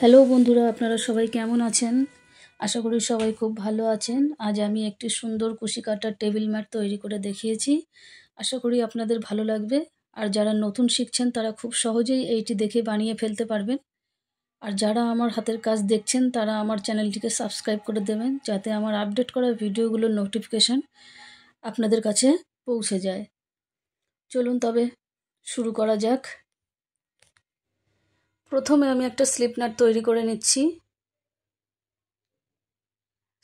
Hello বন্ধুরা, আপনারা সবাই কেমন আছেন? আশা করি সবাই খুব ভালো আছেন। আজ আমি একটি সুন্দর কুশি কাটার টেবিল ম্যাট তৈরি করে দেখিয়েছি। আশা করি আপনাদের ভালো লাগবে। আর যারা নতুন শিখছেন তারা খুব সহজেই এইটি দেখে বানিয়ে ফেলতে পারবেন। আর যারা আমার হাতের কাজ দেখছেন তারা আমার চ্যানেলটিকে সাবস্ক্রাইব করে দেবেন, যাতে আমার আপডেট করা ভিডিওগুলোর নোটিফিকেশন আপনাদের কাছে পৌঁছে যায়। চলুন তবে শুরু করা যাক। প্রথমে আমি একটা স্লিপ নাট তৈরি করে নিচ্ছি।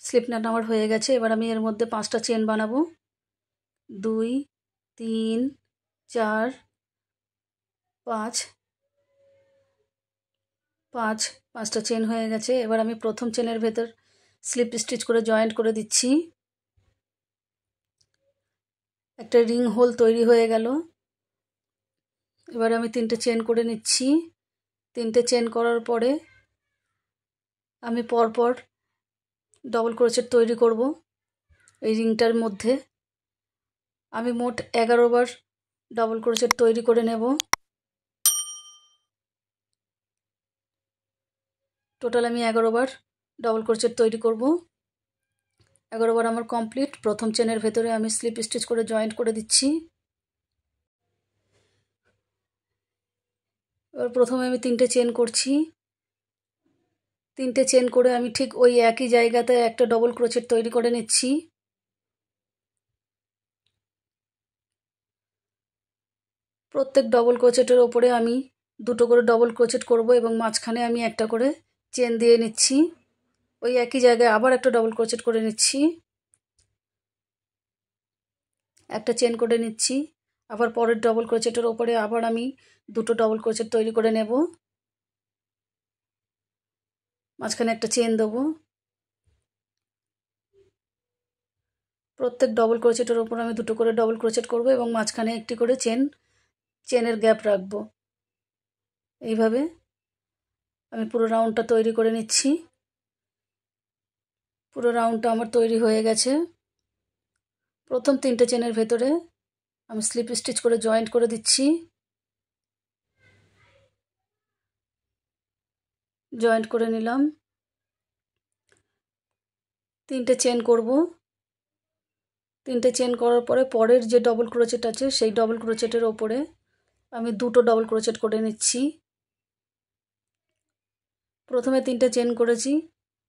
স্লিপ নাট আমার হয়ে গেছে। এবার আমি এর মধ্যে 5টা চেন বানাবো। 2, 3, 4, 5, 5টা চেন হয়ে গেছে। এবার আমি প্রথম চেনের ভেতর স্লিপ স্টিচ করে জয়েন্ট করে দিচ্ছি। একটা রিং হোল তৈরি হয়ে গেল। এবার আমি 3টে চেন করে নিচ্ছি। 3টে চেন করার পরে আমি পরপর ডবল ক্রোচেট তৈরি করব এই রিংটার মধ্যে। আমি মোট 11 বার ডবল ক্রোচেট তৈরি করে নেব। টোটাল আমি 11 বার ডবল ক্রোচেট তৈরি করব। 11 বার আমার কমপ্লিট। প্রথম চেনের ভেতরে আমি স্লিপ স্টিচ করে জয়েন্ট করে দিচ্ছি। এবার প্রথমে আমি 3টে চেন করছি। 3টে চেন করে আমি ঠিক ওই একই জায়গাতে একটা ডবল ক্রোচেট তৈরি করে নিচ্ছি। প্রত্যেক ডবল ক্রোচেটের ওপরে আমি 2টো করে ডবল ক্রোচেট করব এবং মাঝখানে আমি একটা করে চেন দিয়ে নিচ্ছি। ওই একই জায়গায় আবার একটা ডবল ক্রোচেট করে নিচ্ছি। একটা চেন করে নিচ্ছি। আবার পরের ডবল ক্রোচেটের ওপরে আবার আমি 2টো ডবল ক্রোচেট তৈরি করে নেব। মাঝখানে একটা চেন দেবো। প্রত্যেক ডবল ক্রোচেটের ওপর আমি 2টো করে ডবল ক্রোচেট করব এবং মাঝখানে একটি করে চেনের গ্যাপ রাখবো। এইভাবে আমি পুরো রাউন্ডটা তৈরি করে নিচ্ছি। পুরো রাউন্ডটা আমার তৈরি হয়ে গেছে। প্রথম 3টে চেনের ভেতরে আমি স্লিপ স্টিচ করে জয়েন্ট করে দিচ্ছি। জয়েন্ট করে নিলাম। 3টে চেন করব। 3টে চেন করার পরে পরের যে ডবল ক্রোচেট আছে সেই ডবল ক্রোচেটের ওপরে আমি 2টো ডবল ক্রোচেট করে নিচ্ছি। প্রথমে 3টে চেন করেছি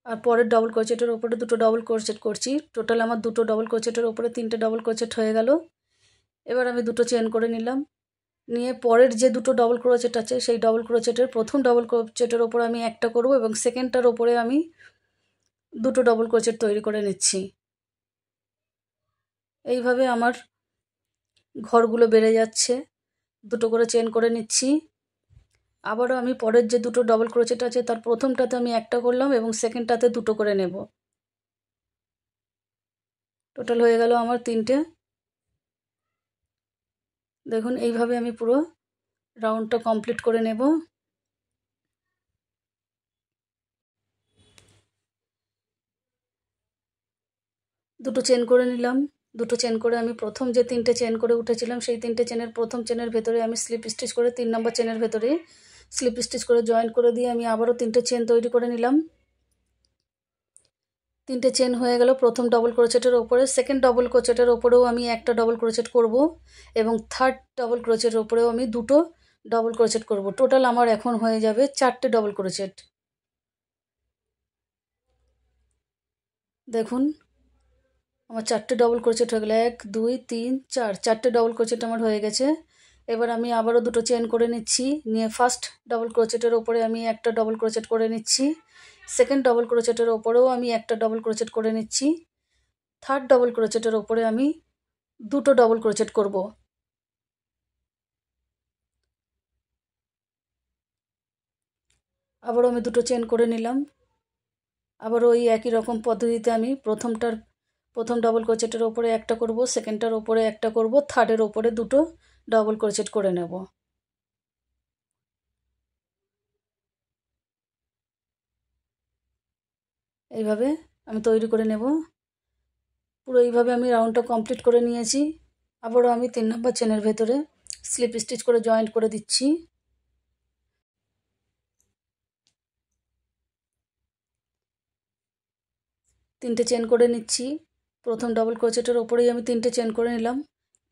আর পরের ডবল ক্রোচেটের ওপরে 2টো ডবল ক্রোচেট করছি। টোটাল আমার 2টো ডবল ক্রোচেটের ওপরে 3টে ডবল ক্রোচেট হয়ে গেল। এবার আমি 2টো চেন করে নিলাম। নিয়ে পরের যে 2টো ডবল ক্রোচেট আছে সেই ডবল ক্রোচেটের প্রথম ডবল ক্রোচেটের ওপর আমি একটা করব এবং সেকেন্ডটার ওপরে আমি 2টো ডবল ক্রোচেট তৈরি করে নিচ্ছি। এইভাবে আমার ঘরগুলো বেড়ে যাচ্ছে। 2টো করে চেন করে নিচ্ছি। আবারও আমি পরের যে 2টো ডবল ক্রোচেট আছে তার প্রথমটাতে আমি একটা করলাম এবং সেকেন্ডটাতে 2টো করে নেব। টোটাল হয়ে গেল আমার 3টে। দেখুন এইভাবে আমি পুরো রাউন্ডটা কমপ্লিট করে নেব। দুটো চেন করে নিলাম। 2টো চেন করে আমি প্রথম যে 3টে চেন করে উঠেছিলাম সেই 3টে চেনের প্রথম চেনের ভেতরে আমি স্লিপ স্টিচ করে 3 নম্বর চেনের ভেতরে স্লিপ স্টিচ করে জয়েন্ট করে দিয়ে আমি আবারও 3টে চেন তৈরি করে নিলাম। 3টে চেন হয়ে গেল প্রথম ডবল ক্রোচেটের ওপরে। সেকেন্ড ডবল ক্রোচেটের ওপরেও আমি একটা ডবল ক্রোচেট করব এবং থার্ড ডবল ক্রোচেটের ওপরেও আমি 2টো ডবল ক্রোচেট করব। টোটাল আমার এখন হয়ে যাবে 4টে ডবল ক্রোচেট। দেখুন আমার 4টে ডবল ক্রোচেট হয়ে গেল। 1, 2, 3, 4, 4টে ডবল ক্রোচেট আমার হয়ে গেছে। এবার আমি আবারও 2টো চেন করে নিচ্ছি। নিয়ে ফার্স্ট ডবল ক্রোচেটের ওপরে আমি একটা ডবল ক্রোচেট করে নিচ্ছি। সেকেন্ড ডবল ক্রোচেটের ওপরেও আমি একটা ডবল ক্রোচেট করে নিচ্ছি। থার্ড ডবল ক্রোচেটের ওপরে আমি 2টো ডবল ক্রোচেট করব। আবারও আমি 2টো চেন করে নিলাম। আবারও ওই একই রকম পদ্ধতিতে আমি প্রথম ডবল ক্রোচেটের ওপরে একটা করব, সেকেন্ডটার ওপরে একটা করব, থার্ডের ওপরে 2টো ডবল ক্রোচেট করে নেব। এইভাবে আমি তৈরি করে নেব। পুরো এইভাবে আমি রাউন্ডটা কমপ্লিট করে নিয়েছি। আবারও আমি 3 নম্বর চেনের ভেতরে স্লিপ স্টিচ করে জয়েন্ট করে দিচ্ছি। তিনটে চেন করে নিচ্ছি। প্রথম ডাবল ক্রোচেটের ওপরেই আমি তিনটে চেন করে নিলাম।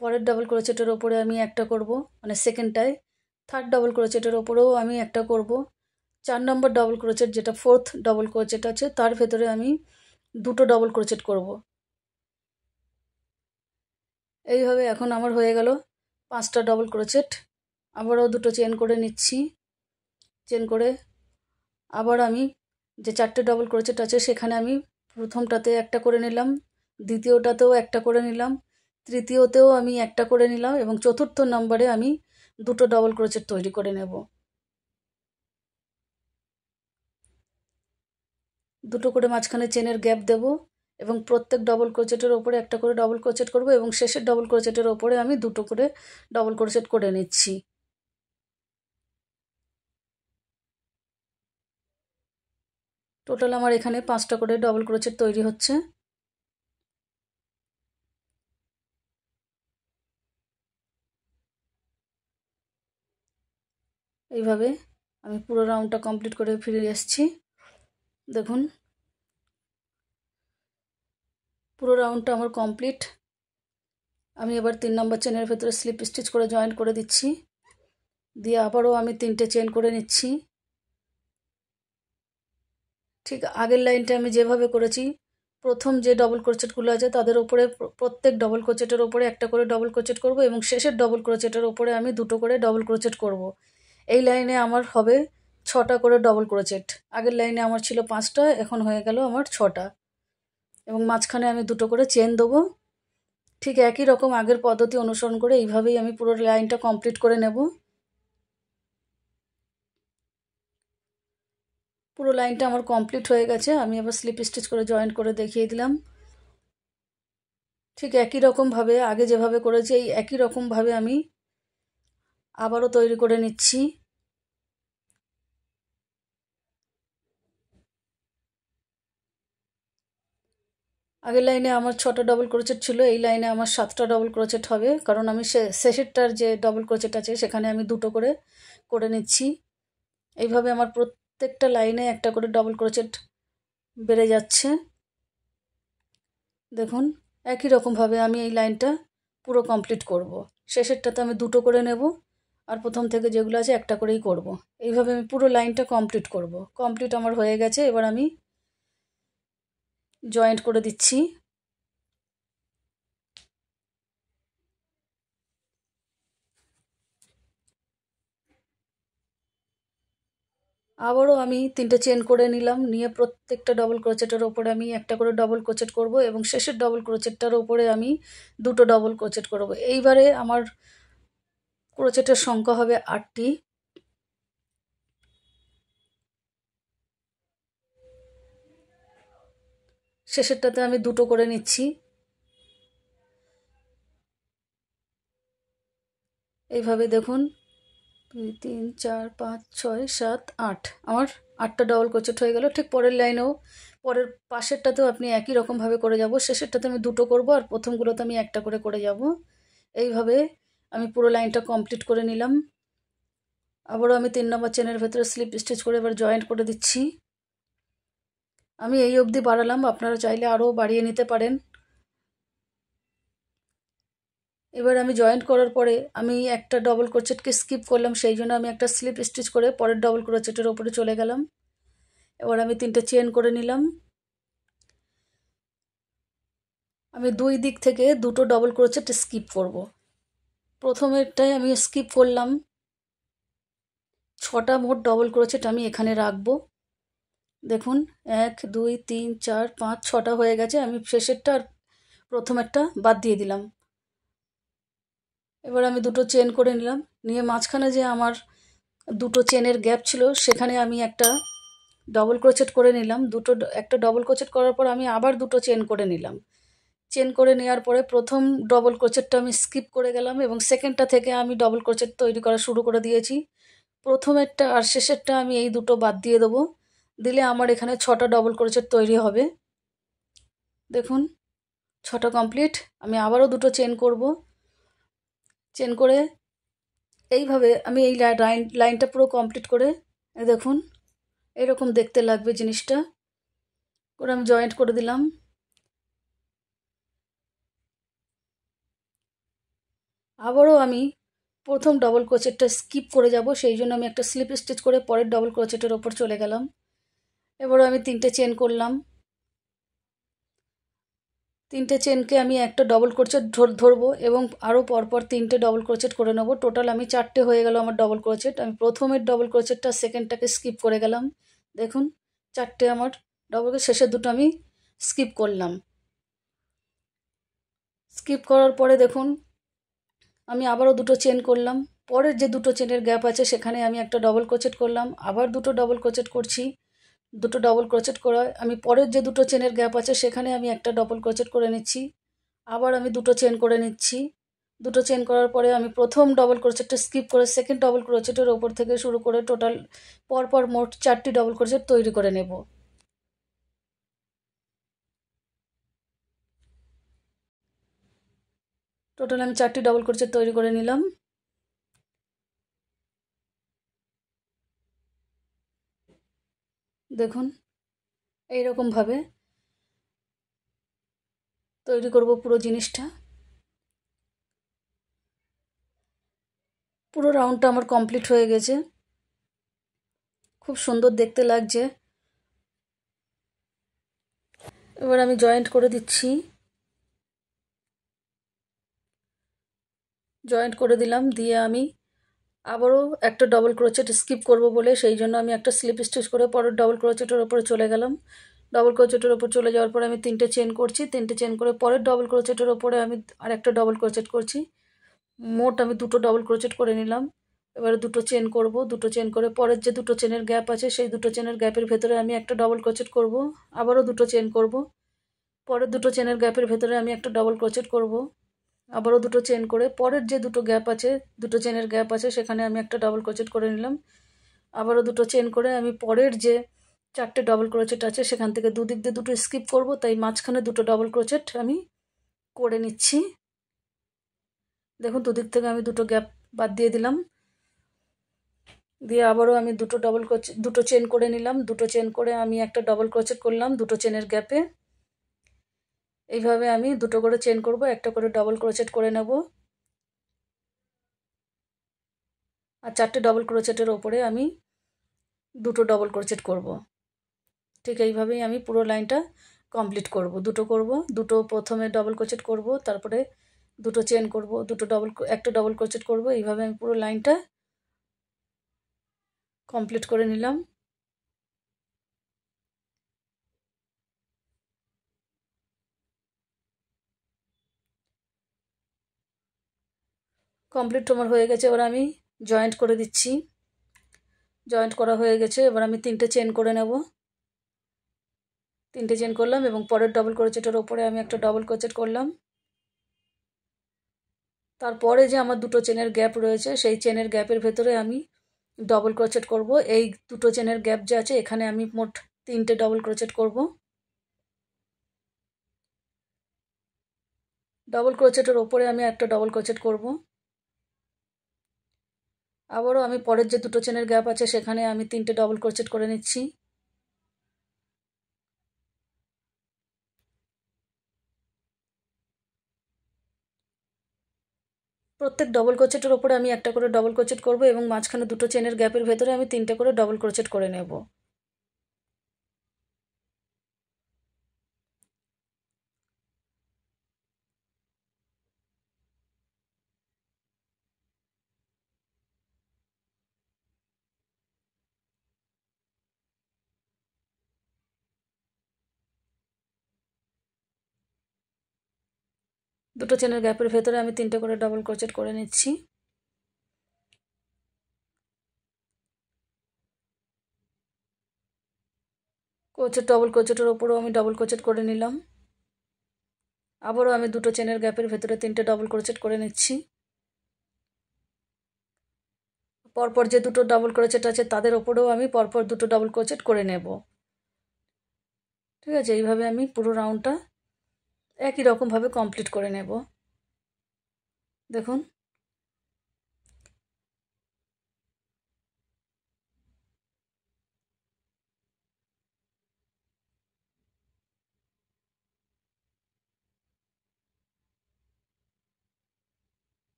পরের ডাবল ক্রোচেটের ওপরে আমি একটা করব, মানে সেকেন্ডটায়। থার্ড ডাবল ক্রোচেটের ওপরেও আমি একটা করব। 4 নম্বর ডাবল ক্রোচেট, যেটা ফোর্থ ডাবল ক্রোচেট আছে, তার ভেতরে আমি দুটো ডাবল ক্রোচেট করব। এইভাবে এখন আমার হয়ে গেল 5টা ডাবল ক্রোচেট। আবারও দুটো চেন করে নিচ্ছি। চেন করে আবার আমি যে 4টে ডাবল ক্রোচেট আছে সেখানে আমি প্রথমটাতে একটা করে নিলাম, দ্বিতীয়টাতেও একটা করে নিলাম, তৃতীয়তেও আমি একটা করে নিলাম এবং চতুর্থ নম্বরে আমি দুটো ডাবল ক্রোচেট তৈরি করে নেব। দুটো করে মাঝখানে চেনের গ্যাপ দেব এবং প্রত্যেক ডাবল ক্রোচেটের ওপরে একটা করে ডাবল ক্রোচেট করব এবং শেষের ডাবল ক্রোচেটের ওপরে আমি দুটো করে ডাবল ক্রোচেট করে নিচ্ছি। টোটাল আমার এখানে 5টা করে ডাবল ক্রোচেট তৈরি হচ্ছে। এইভাবে আমি পুরো রাউন্ডটা কমপ্লিট করে ফিরে এসেছি। দেখুন, পুরো রাউন্ডটা আমার কমপ্লিট। আমি এবার 3 নম্বর চেনের ভেতরে স্লিপ স্টিচ করে জয়েন করে দিচ্ছি, দিয়ে আবারও আমি 3টে চেন করে নিচ্ছি। ঠিক আগের লাইনটা আমি যেভাবে করেছি, প্রথম যে ডাবল ক্রোচেটগুলো আছে তাদের উপরে প্রত্যেক ডাবল ক্রোচেটের ওপরে একটা করে ডাবল ক্রোচেট করব এবং শেষের ডাবল ক্রোচেটের ওপরে আমি দুটো করে ডাবল ক্রোচেট করব। এই লাইনে আমার হবে 6টা করে ডাবল ক্রোচেট। আগের লাইনে আমার ছিল 5টা, এখন হয়ে গেল আমার 6টা। এবং মাঝখানে আমি দুটো করে চেন দেবো। ঠিক একই রকম আগের পদ্ধতি অনুসরণ করে এইভাবেই আমি পুরো লাইনটা কমপ্লিট করে নেব। পুরো লাইনটা আমার কমপ্লিট হয়ে গেছে। আমি আবার স্লিপ স্টিচ করে জয়েন করে দেখিয়ে দিলাম। ঠিক একই রকমভাবে আগে যেভাবে করেছি এই একই রকমভাবে আমি আবারও তৈরি করে নিচ্ছি। আগের লাইনে আমার 6টা ডাবল ক্রোচেট ছিল, এই লাইনে আমার 7টা ডাবল ক্রোচেট হবে, কারণ আমি শেষেরটার যে ডাবল ক্রোচেট আছে সেখানে আমি দুটো করে করে নিচ্ছি। এইভাবে আমার প্রত্যেকটা লাইনে একটা করে ডাবল ক্রোচেট বেড়ে যাচ্ছে। দেখুন, একই রকমভাবে আমি এই লাইনটা পুরো কমপ্লিট করব। শেষেরটাতে আমি দুটো করে নেব আর প্রথম থেকে যেগুলো আছে একটা করেই করব। এইভাবে আমি পুরো লাইনটা কমপ্লিট করব। কমপ্লিট আমার হয়ে গেছে। এবার আমি জয়েন্ট করে দিচ্ছি। আবারও আমি 3টে চেন করে নিলাম, নিয়ে প্রত্যেকটা ডাবল ক্রোচেটের ওপরে আমি একটা করে ডাবল ক্রোচেট করব এবং শেষের ডাবল ক্রোচেটটার ওপরে আমি দুটো ডাবল ক্রোচেট করব। এইবারে আমার ক্রোচেটের সংখ্যা হবে 8টি। শেষেরটাতে আমি দুটো করে নিচ্ছি। এইভাবে দেখুন, 2 3 4 5 6 7 8, আমার 8টা ডাবল ক্রোচেট হয়ে গেল। ঠিক পরের লাইনেও পরের পাশেরটাতেও আপনি একই রকমভাবে করে যাব। শেষেরটাতে আমি দুটো করব আর প্রথমগুলোতে আমি একটা করে করে যাব। এইভাবে আমি পুরো লাইনটা কমপ্লিট করে নিলাম। আবারও আমি 3 নম্বর চেনের ভেতরে স্লিপ স্টিচ করে এবার জয়েন্ট করে দিচ্ছি। আমি এই অবধি বাড়ালাম, আপনারা চাইলে আরও বাড়িয়ে নিতে পারেন। এবার আমি জয়েন্ট করার পরে আমি একটা ডবল ক্রোচেটকে স্কিপ করলাম, সেই জন্য আমি একটা স্লিপ স্টিচ করে পরের ডবল ক্রোচেটের ওপরে চলে গেলাম। এবার আমি 3টে চেন করে নিলাম। আমি দুই দিক থেকে দুটো ডবল ক্রোচেট স্কিপ করব। প্রথমেরটায় আমি স্কিপ করলাম। 6টা মোট ডবল ক্রোচেট আমি এখানে রাখবো। দেখুন, 1 2 3 4 5 6টা হয়ে গেছে। আমি শেষেরটা আর প্রথমেরটা বাদ দিয়ে দিলাম। এবার আমি দুটো চেন করে নিলাম, নিয়ে মাঝখানে যে আমার দুটো চেনের গ্যাপ ছিল সেখানে আমি একটা ডবল ক্রোচেট করে নিলাম। একটা ডবল ক্রোচেট করার পর আমি আবার দুটো চেন করে নিলাম। চেন করে নেওয়ার পরে প্রথম ডবল ক্রোচেটটা আমি স্কিপ করে গেলাম এবং সেকেন্ডটা থেকে আমি ডবল ক্রোচেট তৈরি করা শুরু করে দিয়েছি। প্রথমেরটা আর শেষেরটা আমি এই দুটো বাদ দিয়ে দেবো, দিলে আমার এখানে 6টা ডবল ক্রোচেট তৈরি হবে। দেখুন, 6টা কমপ্লিট। আমি আবারও দুটো চেন করব। চেন করে এইভাবে আমি এই লাইনটা পুরো কমপ্লিট করে, দেখুন এরকম দেখতে লাগবে জিনিসটা। করে আমি জয়েন্ট করে দিলাম। আবারও আমি প্রথম ডবল ক্রোচেটটা স্কিপ করে যাব, সেই জন্য আমি একটা স্লিপ স্টিচ করে পরের ডবল ক্রোচেটের ওপর চলে গেলাম। এবারও আমি 3টে চেন করলাম। 3টে চেনকে আমি একটা ডবল ক্রোচেট ধরবো এবং আরও পরপর 3টে ডবল ক্রোচেট করে নেবো। টোটাল আমি 4টে হয়ে গেল আমার ডবল ক্রোচেট। আমি প্রথমের ডবল ক্রোচেটটা সেকেন্ডটাকে স্কিপ করে গেলাম। দেখুন 4টে আমার ডবল, শেষের দুটো আমি স্কিপ করলাম। স্কিপ করার পরে দেখুন আমি আবারও দুটো চেন করলাম। পরের যে দুটো চেনের গ্যাপ আছে সেখানে আমি একটা ডবল ক্রোচেট করলাম, আবার দুটো ডবল ক্রোচেট করছি। দুটো ডবল ক্রোচেট করা আমি পরের যে দুটো চেনের গ্যাপ আছে সেখানে আমি একটা ডবল ক্রোচেট করে নিচ্ছি। আবার আমি দুটো চেন করে নিচ্ছি। দুটো চেন করার পরে আমি প্রথম ডবল ক্রোচেটটা স্কিপ করে সেকেন্ড ডবল ক্রোচেটের ওপর থেকে শুরু করে টোটাল পরপর মোট 4টি ডবল ক্রোচেট তৈরি করে নেব। টোটাল আমি 4টি ডবল ক্রোচেট তৈরি করে নিলাম। দেখুন এইরকমভাবে তৈরি করব পুরো জিনিসটা। পুরো রাউন্ডটা আমার কমপ্লিট হয়ে গেছে, খুব সুন্দর দেখতে লাগছে। এবার আমি জয়েন্ট করে দিচ্ছি। জয়েন্ট করে দিলাম, দিয়ে আমি আবারও একটা ডবল ক্রোচেট স্কিপ করব বলে সেই জন্য আমি একটা স্লিপ স্টিচ করে পরের ডবল ক্রোচেটের ওপরে চলে গেলাম। ডবল ক্রোচেটের ওপর চলে যাওয়ার পরে আমি 3টে চেন করছি। 3টে চেন করে পরের ডবল ক্রোচেটের ওপরে আমি আরেকটা ডবল ক্রোচেট করছি। মোট আমি দুটো ডবল ক্রোচেট করে নিলাম। এবারে দুটো চেন করব। দুটো চেন করে পরের যে দুটো চেনের গ্যাপ আছে সেই দুটো চেনের গ্যাপের ভেতরে আমি একটা ডবল ক্রোচেট করব। আবারও দুটো চেন করব। পরের দুটো চেনের গ্যাপের ভেতরে আমি একটা ডবল ক্রোচেট করব। আবারও দুটো চেন করে পরের যে দুটো গ্যাপ আছে, দুটো চেনের গ্যাপ আছে সেখানে আমি একটা ডবল ক্রোচেট করে নিলাম। আবারও দুটো চেন করে আমি পরের যে 4টে ডবল ক্রোচেট আছে সেখান থেকে দুদিক দিয়ে দুটো স্কিপ করব, তাই মাঝখানে দুটো ডবল ক্রোচেট আমি করে নিচ্ছি। দেখুন দুদিক থেকে আমি দুটো গ্যাপ বাদ দিয়ে দিলাম, দিয়ে আবারও আমি দুটো চেন করে নিলাম। দুটো চেন করে আমি একটা ডবল ক্রোচেট করলাম দুটো চেনের গ্যাপে। এইভাবে আমি দুটো করে চেন করব, একটা করে ডবল ক্রোচেট করে নেব। আর 4টে ডবল ক্রোচেটের ওপরে আমি দুটো ডবল ক্রোচেট করব। ঠিক এইভাবেই আমি পুরো লাইনটা কমপ্লিট করব। দুটো করব, দুটো প্রথমে ডবল ক্রোচেট করব, তারপরে দুটো চেন করব, একটা ডবল ক্রোচেট করব। এইভাবে আমি পুরো লাইনটা কমপ্লিট করে নিলাম। কমপ্লিট আমার হয়ে গেছে। এবার আমি জয়েন্ট করে দিচ্ছি। জয়েন্ট করা হয়ে গেছে, এবার আমি 3টে চেন করে নেব। 3টে চেন করলাম এবং পরের ডবল ক্রোচেটের ওপরে আমি একটা ডবল ক্রোচেট করলাম। তারপরে যে আমার দুটো চেনের গ্যাপ রয়েছে সেই চেনের গ্যাপের ভেতরে আমি ডবল ক্রোচেট করব। এই দুটো চেনের গ্যাপ যে আছে এখানে আমি মোট 3টে ডবল ক্রোচেট করব। ডবল ক্রোচেটের ওপরে আমি একটা ডবল ক্রোচেট করব। আবারও আমি পরের যে দুটো চেনের গ্যাপ আছে সেখানে আমি 3টে ডবল ক্রোচেট করে নিচ্ছি। প্রত্যেক ডবল ক্রোচেটের ওপরে আমি একটা করে ডবল ক্রোচেট করব এবং মাঝখানে দুটো চেনের গ্যাপের ভেতরে আমি 3টে করে ডবল ক্রোচেট করে নেব। দুটো চেনের গ্যাপের ভেতরে আমি 3টে করে ডবল ক্রোচেট করে নিচ্ছি। ডবল ক্রোচেটের ওপরেও আমি ডবল ক্রোচেট করে নিলাম। আবারও আমি দুটো চেনের গ্যাপের ভেতরে 3টে ডবল ক্রোচেট করে নিচ্ছি। পরপর যে দুটো ডবল ক্রোচেট আছে তাদের ওপরেও আমি পরপর দুটো ডবল ক্রোচেট করে নেব। ঠিক আছে, এইভাবে আমি পুরো রাউন্ডটা একই রকমভাবে কমপ্লিট করে নেব। দেখুন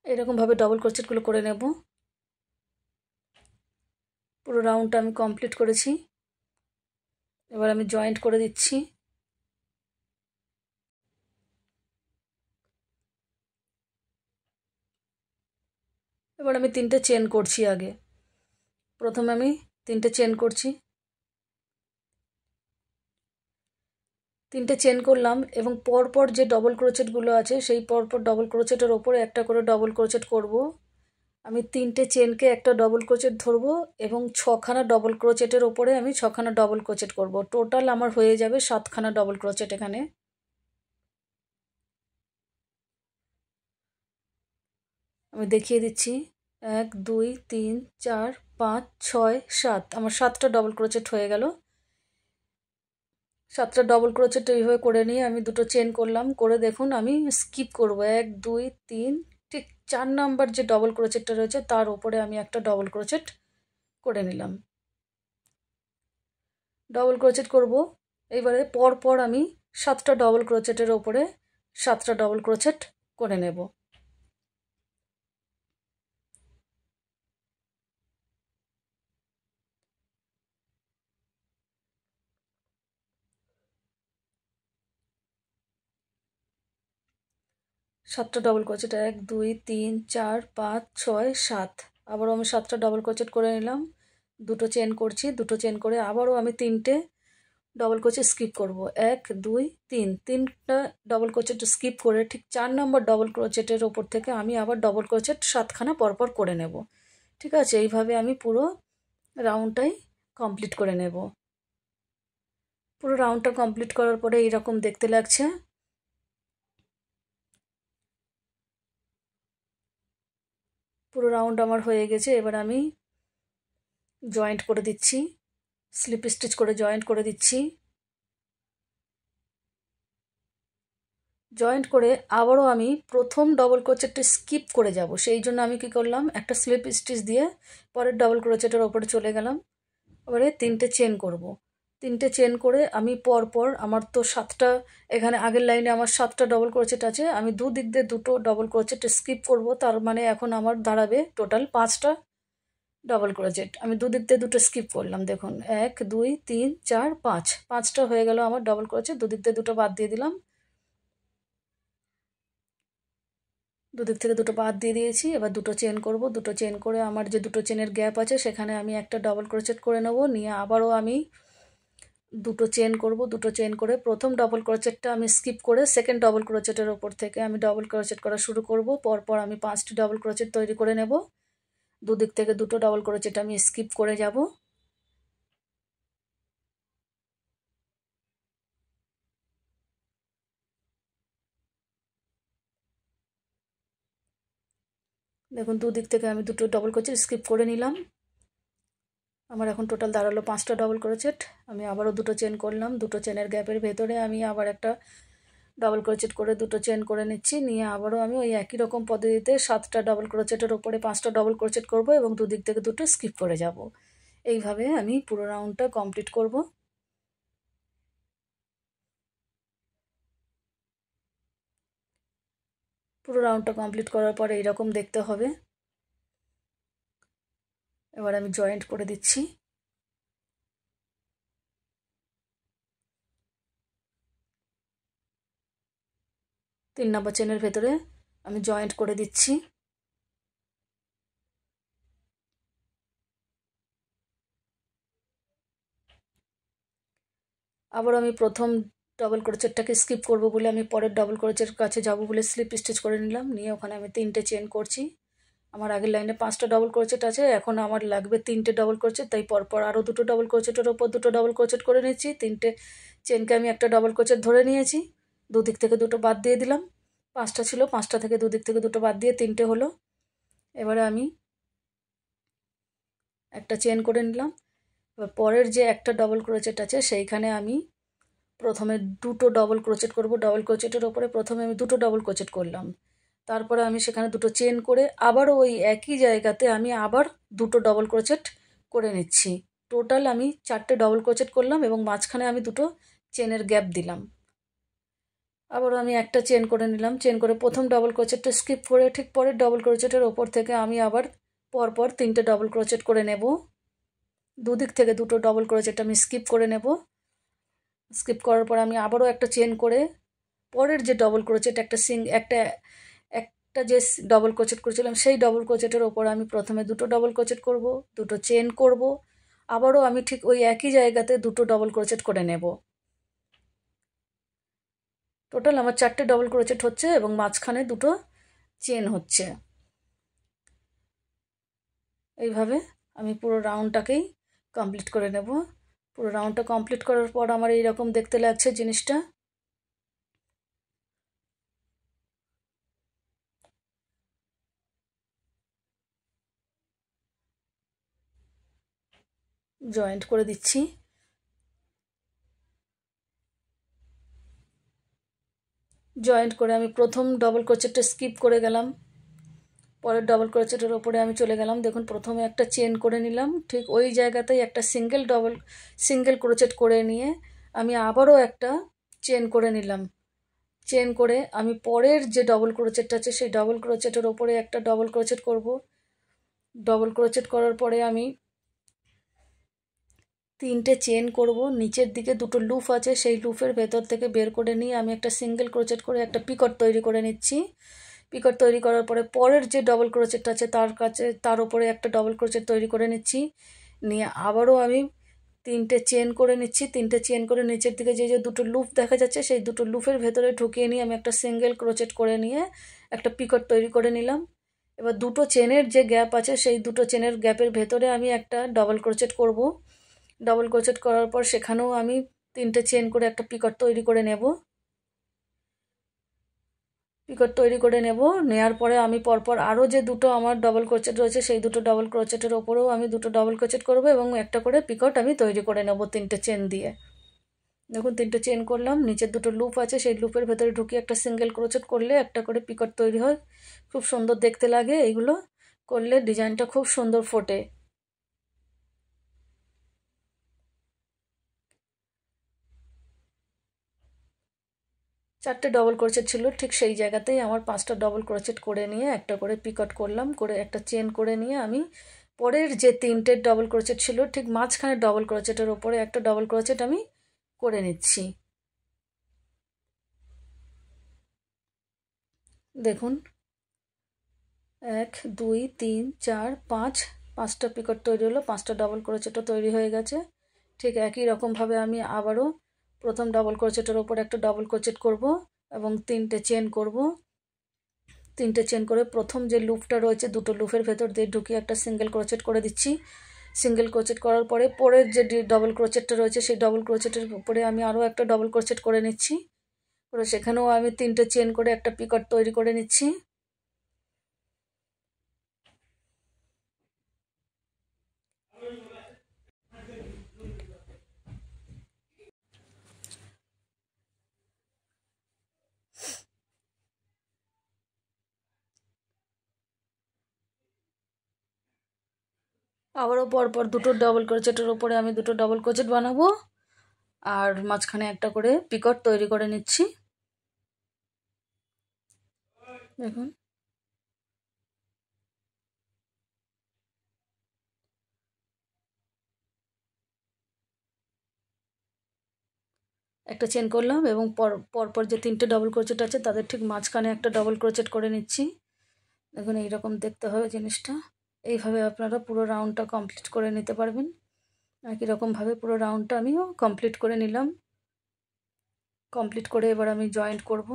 এরকমভাবে ডবল ক্রোচেটগুলো করে নেব। পুরো রাউন্ডটা আমি কমপ্লিট করেছি। এবার আমি জয়েন্ট করে দিচ্ছি। এবার আমি 3টে চেন করছি। আগে প্রথমে আমি 3টে চেন করছি। 3টে চেন করলাম এবং পরপর যে ডবল ক্রোচেটগুলো আছে সেই পরপর ডবল ক্রোচেটের ওপরে একটা করে ডবল ক্রোচেট করব। আমি 3টে চেনকে একটা ডবল ক্রোচেট ধরবো এবং 6খানা ডবল ক্রোচেটের ওপরে আমি 6খানা ডবল ক্রোচেট করব। টোটাল আমার হয়ে যাবে 7খানা ডবল ক্রোচেট। এখানে আমি দেখিয়ে দিচ্ছি। 1 2 3 4 5 6 7, আমার 7টা ডবল ক্রোচেট হয়ে গেল। 7টা ডবল ক্রোচেট এইভাবে করে নিয়ে আমি 2টো চেন করলাম। করে দেখুন আমি স্কিপ করব 1 2 3, ঠিক 4 নাম্বার যে ডবল ক্রোচেটটা রয়েছে তার উপরে আমি একটা ডবল ক্রোচেট করে নিলাম। ডবল ক্রোচেট করব। এইবারে পরপর আমি 7টা ডবল ক্রোচেটের ওপরে 7টা ডবল ক্রোচেট করে নেব। সাতটা ডবল ক্রোচেট 1 2 3 4 5 6 7, আবারও আমি 7টা ডবল ক্রোচেট করে নিলাম। 2টো চেন করছি। 2টো চেন করে আবারও আমি 3টে ডবল ক্রোচেট স্কিপ করব। 1 2 3, 3টা ডবল ক্রোচেট স্কিপ করে ঠিক 4 নম্বর ডবল ক্রোচেটের ওপর থেকে আমি আবার ডবল ক্রোচেট 7খানা পরপর করে নেব। ঠিক আছে, এইভাবে আমি পুরো রাউন্ডটাই কমপ্লিট করে নেব। পুরো রাউন্ডটা কমপ্লিট করার পরে এইরকম দেখতে লাগছে। পুরো রাউন্ড আমার হয়ে গেছে। এবার আমি জয়েন্ট করে দিচ্ছি, স্লিপ স্টিচ করে জয়েন্ট করে দিচ্ছি। জয়েন্ট করে আবারও আমি প্রথম ডবল ক্রোচেটটা স্কিপ করে যাব, সেই জন্য আমি কি করলাম, একটা স্লিপ স্টিচ দিয়ে পরের ডবল ক্রোচেটের ওপরে চলে গেলাম। এবারে 3টে চেন করব। 3টে চেন করে আমি পরপর, আমার তো 7টা, এখানে আগের লাইনে আমার 7টা ডবল ক্রোচেট আছে, আমি দুদিক দিয়ে 2টো ডবল ক্রোচেট স্কিপ করব। তার মানে এখন আমার দাঁড়াবে টোটাল 5টা ডবল ক্রোচেট। আমি দুদিক দিয়ে 2টো স্কিপ করলাম। দেখুন 1 2 3 4 5, 5টা হয়ে গেল আমার ডবল ক্রোচেট। দুদিক দিয়ে 2টো বাদ দিয়ে দিলাম। দুদিক থেকে 2টো বাদ দিয়ে দিয়েছি। এবার 2টো চেন করব। 2টো চেন করে আমার যে 2টো চেনের গ্যাপ আছে সেখানে আমি একটা ডবল ক্রোচেট করে নেব। নিয়ে আবারও আমি 2টো চেন করব। 2টো চেন করে প্রথম ডবল ক্রোচেটটা আমি স্কিপ করে সেকেন্ড ডবল ক্রোচেটের ওপর থেকে আমি ডবল ক্রোচেট করা শুরু করব। পরপর আমি 5টি ডবল ক্রোচেট তৈরি করে নেব। দুদিক থেকে 2টো ডবল ক্রোচেট আমি স্কিপ করে যাব। দেখুন দুদিক থেকে আমি 2টো ডবল ক্রোচেট স্কিপ করে নিলাম। আমার এখন টোটাল দাঁড়ালো 5টা ডবল ক্রোচেট। আমি আবারও 2টো চেন করলাম। 2টো চেনের গ্যাপের ভেতরে আমি আবার একটা ডবল ক্রোচেট করে 2টো চেন করে নিচ্ছি। নিয়ে আবারও আমি ওই একই রকম পদ্ধতিতে 7টা ডবল ক্রোচেটের ওপরে 5টা ডবল ক্রোচেট করব এবং দুদিক থেকে 2টো স্কিপ করে যাব। এইভাবে আমি পুরো রাউন্ডটা কমপ্লিট করব। পুরো রাউন্ডটা কমপ্লিট করার পর এইরকম দেখতে হবে। এবার আমি জয়েন্ট করে দিচ্ছি। তিন নম্বর চেনের ভেতরে আমি জয়েন্ট করে দিচ্ছি। আবার আমি প্রথম ডবল ক্রোচেটটাকে স্কিপ করব বলে আমি পরের ডবল ক্রোচের কাছে যাব বলে স্লিপ স্টিচ করে নিলাম। নিয়ে ওখানে আমি 3টে চেন করছি। আমার আগের লাইনে 5টা ডবল ক্রোচেট আছে, এখন আমার লাগবে 3টে ডবল ক্রোচেট, তাই পরপর আরও 2টো ডবল ক্রোচেটের ওপর 2টো ডবল ক্রোচেট করে নিচ্ছি। 3টে চেনকে আমি একটা ডবল ক্রোচেট ধরে নিয়েছি। দুদিক থেকে 2টো বাদ দিয়ে দিলাম। 5টা ছিল, 5টা থেকে দুদিক থেকে 2টো বাদ দিয়ে 3টে হলো। এবারে আমি একটা চেন করে নিলাম। এবার পরের যে একটা ডবল ক্রোচেট আছে সেইখানে আমি প্রথমে 2টো ডবল ক্রোচেট করব। ডবল ক্রোচেটের ওপরে প্রথমে আমি 2টো ডবল ক্রোচেট করলাম। তারপরে আমি সেখানে 2টো চেন করে আবারও ওই একই জায়গাতে আমি আবার 2টো ডবল ক্রোচেট করে নিচ্ছি। টোটাল আমি 4টে ডবল ক্রোচেট করলাম এবং মাঝখানে আমি 2টো চেনের গ্যাপ দিলাম। আবারও আমি একটা চেন করে নিলাম, চেন করে প্রথম ডবল ক্রোচেটটা স্কিপ করে ঠিক পরের ডবল ক্রোচেটের ওপর থেকে আমি আবার পরপর 3টে ডবল ক্রোচেট করে নেব। দুদিক থেকে 2টো ডবল ক্রোচেট আমি স্কিপ করে নেব। স্কিপ করার পর আমি আবারও একটা চেন করে পরের যে ডবল ক্রোচেট একটা যে ডবল ক্রোচেট করেছিলাম সেই ডবল ক্রোচেটের ওপর আমি প্রথমে 2টো ডবল ক্রোচেট করব, 2টো চেন করব, আবারও আমি ঠিক ওই একই জায়গাতে 2টো ডবল ক্রোচেট করে নেব। টোটাল আমার 4টে ডবল ক্রোচেট হচ্ছে এবং মাঝখানে 2টো চেন হচ্ছে। এইভাবে আমি পুরো রাউন্ডটাকেই কমপ্লিট করে নেব। পুরো রাউন্ডটা কমপ্লিট করার পর আমার এইরকম দেখতে লাগছে জিনিসটা। জয়েন্ট করে দিচ্ছি। জয়েন্ট করে আমি প্রথম ডবল ক্রোচেটটা স্কিপ করে গেলাম, পরের ডবল ক্রোচেটের ওপরে আমি চলে গেলাম। দেখুন প্রথমে একটা চেন করে নিলাম, ঠিক ওই জায়গাতেই একটা সিঙ্গেল ক্রোচেট করে নিয়ে আমি আবারও একটা চেন করে নিলাম। চেন করে আমি পরের যে ডবল ক্রোচেটটা আছে সেই ডবল ক্রোচেটের ওপরে একটা ডবল ক্রোচেট করব। ডবল ক্রোচেট করার পরে আমি 3টে চেন করব। নিচের দিকে 2টো লুপ আছে, সেই লুপের ভেতর থেকে বের করে নিয়ে আমি একটা সিঙ্গেল ক্রোচেট করে একটা পিকট তৈরি করে নিচ্ছি। পিকট তৈরি করার পরে পরের যে ডবল ক্রোচেটটা আছে তার উপরে একটা ডবল ক্রোচেট তৈরি করে নিচ্ছি। নিয়ে আবারও আমি 3টে চেন করে নিচ্ছি। 3টে চেন করে নিচের দিকে যে 2টো লুপ দেখা যাচ্ছে সেই 2টো লুপের ভেতরে ঢুকিয়ে নিয়ে আমি একটা সিঙ্গেল ক্রোচেট করে নিয়ে একটা পিকট তৈরি করে নিলাম। এবার 2টো চেনের যে গ্যাপ আছে সেই 2টো চেনের গ্যাপের ভেতরে আমি একটা ডবল ক্রোচেট করব। ডবল ক্রোচেট করার পর সেখানেও আমি 3টে চেন করে একটা পিকট তৈরি করে নেব। পিকট তৈরি করে নেওয়ার পরে আমি পরপর আরও যে 2টো আমার ডবল ক্রোচেট রয়েছে সেই 2টো ডবল ক্রোচেটের ওপরেও আমি 2টো ডবল ক্রোচেট করব এবং একটা করে পিকট আমি তৈরি করে নেব 3টে চেন দিয়ে। দেখুন 3টে চেন করলাম, নিচের 2টো লুপ আছে সেই লুপের ভেতরে ঢুকিয়ে একটা সিঙ্গেল ক্রোচেট করলে একটা করে পিকট তৈরি হয়। খুব সুন্দর দেখতে লাগে, এইগুলো করলে ডিজাইনটা খুব সুন্দর ফোটে। চারটে ডবল ক্রোচেট ছিল, ঠিক সেই জায়গাতেই আমার 5টা ডবল ক্রোচেট করে নিয়ে একটা করে পিকট করলাম, করে একটা চেন করে নিয়ে আমি পরের যে 3টে ডবল ক্রোচেট ছিল ঠিক মাঝখানে ডবল ক্রোচেটের ওপরে একটা ডবল ক্রোচেট আমি করে নিচ্ছি। দেখুন 1 2 3 4 5, 5টা পিকট তৈরি হলো, 5টা ডবল ক্রোচেটও তৈরি হয়ে গেছে। ঠিক একই রকমভাবে আমি আবারও প্রথম ডবল ক্রোচেটের ওপর একটা ডবল ক্রোচেট করব এবং 3টে চেন করব। 3টে চেন করে প্রথম যে লুপটা রয়েছে 2টো লুপের ভেতর দিয়ে ঢুকিয়ে একটা সিঙ্গেল ক্রোচেট করে দিচ্ছি। সিঙ্গেল ক্রোচেট করার পরে পরের যে ডবল ক্রোচেটটা রয়েছে সেই ডবল ক্রোচেটের উপরে আমি আরও একটা ডবল ক্রোচেট করে নিচ্ছি। করে সেখানেও আমি 3টে চেন করে একটা পিকট তৈরি করে নিচ্ছি। আবারও পরপর 2টো ডবল ক্রোচেটের উপরে আমি 2টো ডবল ক্রোচেট বানাবো আর মাঝখানে একটা করে পিকট তৈরি করে নিচ্ছি। দেখুন একটা চেন করলাম এবং পরপর যে 3টে ডবল ক্রোচেট আছে তাদের ঠিক মাঝখানে একটা ডবল ক্রোচেট করে নিচ্ছি। দেখুন এইরকম দেখতে হবে জিনিসটা। এইভাবে আপনারা পুরো রাউন্ডটা কমপ্লিট করে নিতে পারবেন। একই রকমভাবে পুরো রাউন্ডটা আমিও কমপ্লিট করে নিলাম। কমপ্লিট করে এবার আমি জয়েন্ট করব।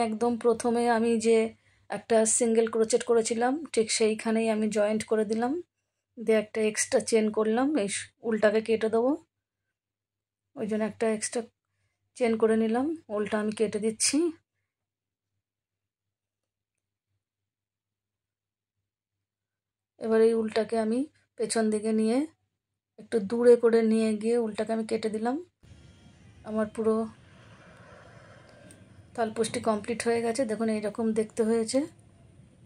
একদম প্রথমে আমি যে একটা সিঙ্গেল ক্রোচেট করেছিলাম ঠিক সেইখানেই আমি জয়েন্ট করে দিলাম, দিয়ে একটা এক্সট্রা চেন করলাম, এই উল্টাকে কেটে দেবো, ওই জন্য একটা এক্সট্রা চেন করে নিলাম, উল্টা আমি কেটে দিচ্ছি। এবার এই উল্টাকে আমি পেছন দিকে নিয়ে একটু দূরে করে নিয়ে গিয়ে উল্টাকে আমি কেটে দিলাম। আমার পুরো তালপোস্টটি কমপ্লিট হয়ে গেছে। দেখুন এইরকম দেখতে হয়েছে।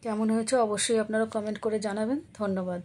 কেমন হয়েছে অবশ্যই আপনারা কমেন্ট করে জানাবেন। ধন্যবাদ।